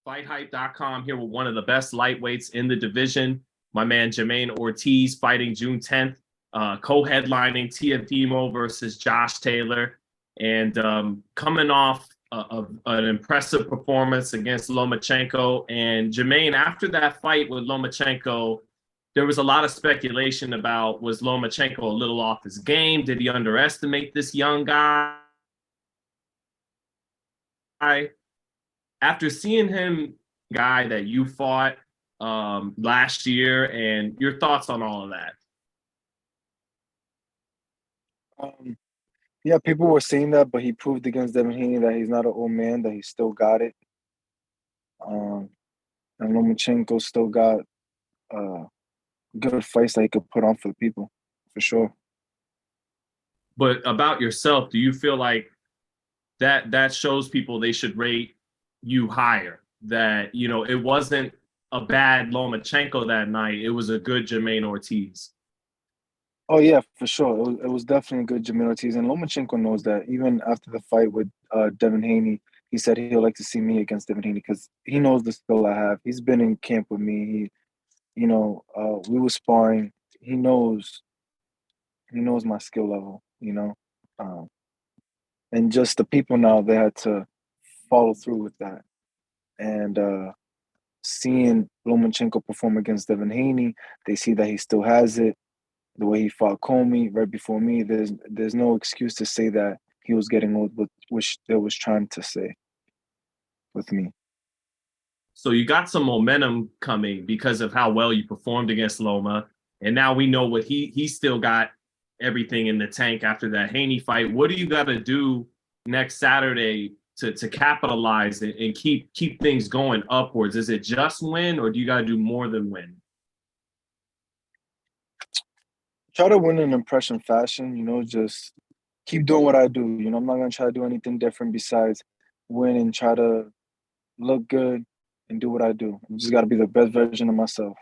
FightHype.com here with one of the best lightweights in the division, my man Jamaine Ortiz, fighting June 10th, co-headlining Teofimo versus Josh Taylor, and coming off of an impressive performance against Lomachenko. And Jamaine, after that fight with Lomachenko, there was a lot of speculation about, was Lomachenko a little off his game? Did he underestimate this young guy? After seeing him, guy that you fought last year, and your thoughts on all of that? Yeah, people were saying that, but he proved against Devin Haney that he's not an old man, that he still got it. And Lomachenko still got good fights that he could put on for the people, for sure. But about yourself, do you feel like that shows people they should rate you higher? That, you know, it wasn't a bad Lomachenko that night, it was a good Jamaine Ortiz. Oh, yeah, for sure. It was definitely a good Jamaine Ortiz. And Lomachenko knows that. Even after the fight with Devin Haney, he said he'd like to see me against Devin Haney because he knows the skill I have. He's been in camp with me. We were sparring. He knows my skill level, and just the people now, they had to follow through with that. And seeing Lomachenko perform against Devin Haney, they see that he still has it. The way he fought Comey right before me, there's no excuse to say that he was getting old, which they was trying to say with me. So you got some momentum coming because of how well you performed against Loma, and now we know what he still got everything in the tank after that Haney fight. What do you got to do next Saturday to capitalize and keep things going upwards? Is it just win, or do you got to do more than win? Try to win in impression fashion, just keep doing what I do. I'm not going to try to do anything different besides win and try to look good and do what I do. I just got to be the best version of myself.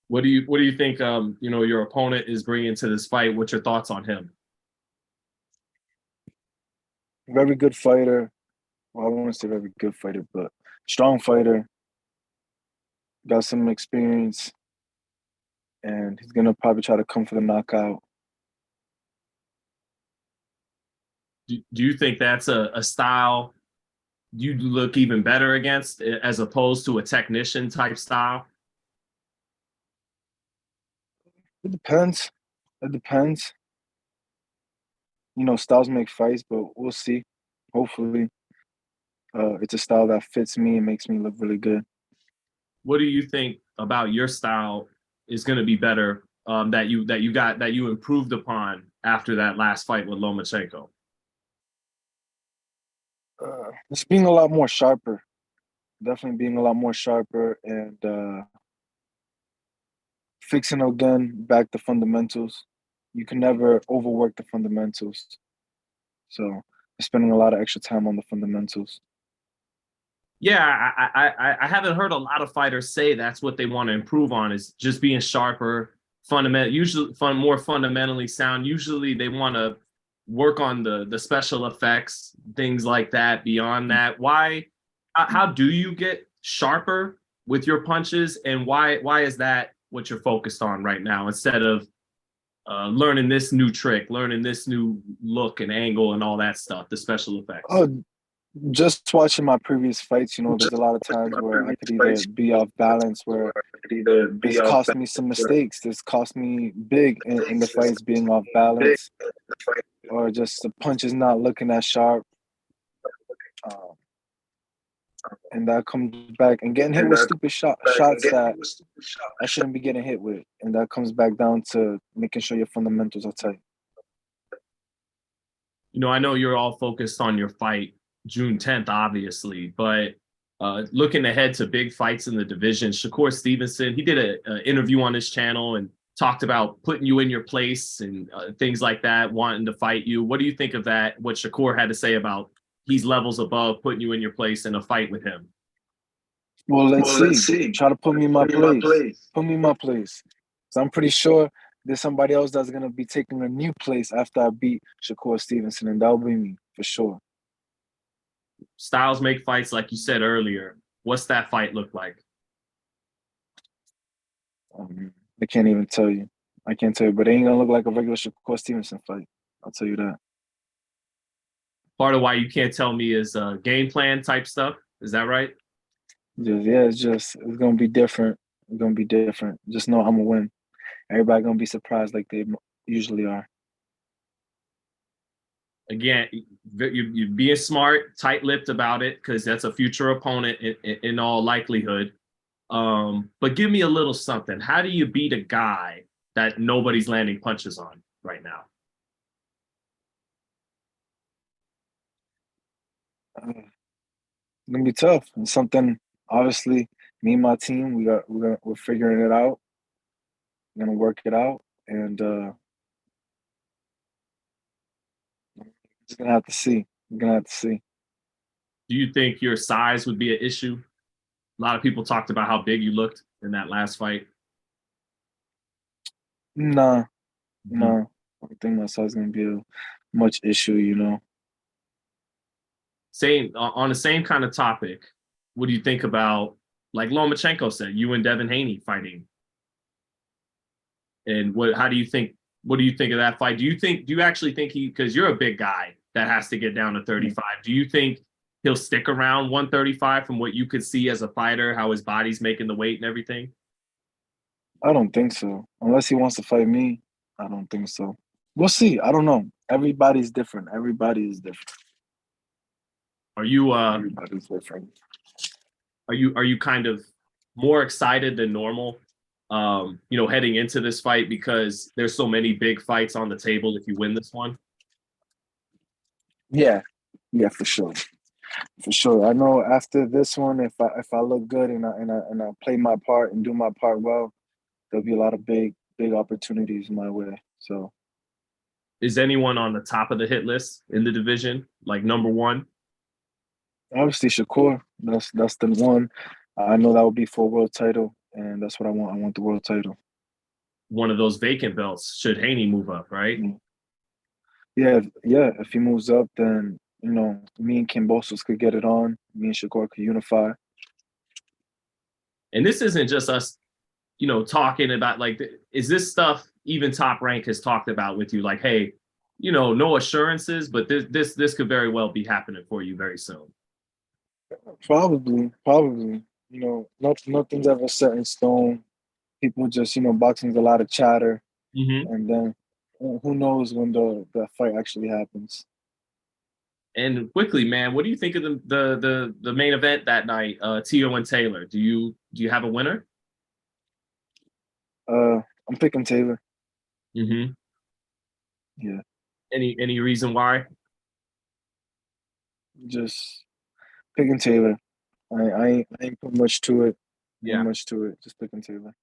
What do you think your opponent is bringing to this fight? What's your thoughts on him? Very good fighter. Well, I don't want to say very good fighter, but strong fighter. Got some experience. And he's going to probably try to come for the knockout. Do you think that's a style you look even better against, as opposed to a technician type style? It depends. Styles make fights, but we'll see. Hopefully, it's a style that fits me and makes me look really good. What do you think about your style is going to be better, that you improved upon after that last fight with Lomachenko? Just being a lot more sharper. Definitely being a lot more sharper and fixing again back the fundamentals. You can never overwork the fundamentals. So spending a lot of extra time on the fundamentals. Yeah, I haven't heard a lot of fighters say that's what they want to improve on, is just being sharper, more fundamentally sound. Usually they want to work on the special effects, things like that. Beyond that, how do you get sharper with your punches, and why is that what you're focused on right now, instead of learning this new trick, learning this new look and angle and all that stuff, the special effects? Oh, just watching my previous fights, there's a lot of times where I could either be off balance, where it's cost me some mistakes. This cost me big in the fights, being off balance, or just the punches not looking as sharp. And that comes back and getting hit with stupid shots that I shouldn't be getting hit with. And that comes back down to making sure your fundamentals are tight. I know you're all focused on your fight June 10th, obviously, but looking ahead to big fights in the division, Shakur Stevenson, he did an interview on his channel and talked about putting you in your place and things like that, wanting to fight you. What do you think of that? What Shakur had to say about he's levels above putting you in your place in a fight with him? Well, let's see. Try to put me in my place. Put me in my place. So I'm pretty sure there's somebody else that's going to be taking a new place after I beat Shakur Stevenson, and that'll be me, for sure. styles make fights, like you said earlier. What's that fight look like? I can't even tell you. I can't tell you, but it ain't gonna look like a regular Shakur Stevenson fight. I'll tell you that. Part of why you can't tell me is game plan type stuff. Is that right? It's gonna be different. It's gonna be different. Just know I'm gonna win. Everybody gonna be surprised like they usually are. Again, you're being smart, tight-lipped about it because that's a future opponent in all likelihood. But give me a little something. How do you beat a guy that nobody's landing punches on right now? It's gonna be tough. It's something obviously me and my team we're figuring it out. We're gonna work it out, and just gonna have to see. We're gonna have to see. Do you think your size would be an issue? A lot of people talked about how big you looked in that last fight. Nah, Mhm. nah. I don't think my size is gonna be a much issue. Same on the same kind of topic. What do you think about, like Lomachenko said, you and Devin Haney fighting? And what? How do you think? What do you think of that fight? Do you actually think he? Because you're a big guy that has to get down to 35. Do you think he'll stick around 135 from what you could see as a fighter, how his body's making the weight and everything? I don't think so. Unless he wants to fight me, I don't think so. We'll see. I don't know. Everybody's different. Everybody is different. Are you Everybody's different. are you kind of more excited than normal, heading into this fight because there's so many big fights on the table if you win this one? Yeah, yeah, for sure, for sure. I know after this one, if I look good and I play my part and do my part well, there'll be a lot of big opportunities my way. So Is anyone on the top of the hit list in the division, like number one? obviously Shakur, that's the one. I know that would be for a world title, and that's what I want. I want the world title. One of those vacant belts should Haney move up, right? Mm. Yeah, yeah. If he moves up, then me and Kambosos could get it on. Me and Shakur could unify. And this isn't just us, talking about, like, is this stuff even Top Rank has talked about with you? Like, hey, no assurances, but this could very well be happening for you very soon. Probably. Nothing's ever set in stone. People just, boxing's a lot of chatter, Mm-hmm. and then who knows when the fight actually happens. And quickly, man, what do you think of the main event that night, Tio and Taylor? Do you have a winner? I'm picking Taylor. Mm-hmm. Yeah, Any reason why? just picking Taylor. I ain't put much to it. Ain't Yeah. much to it. Just picking Taylor.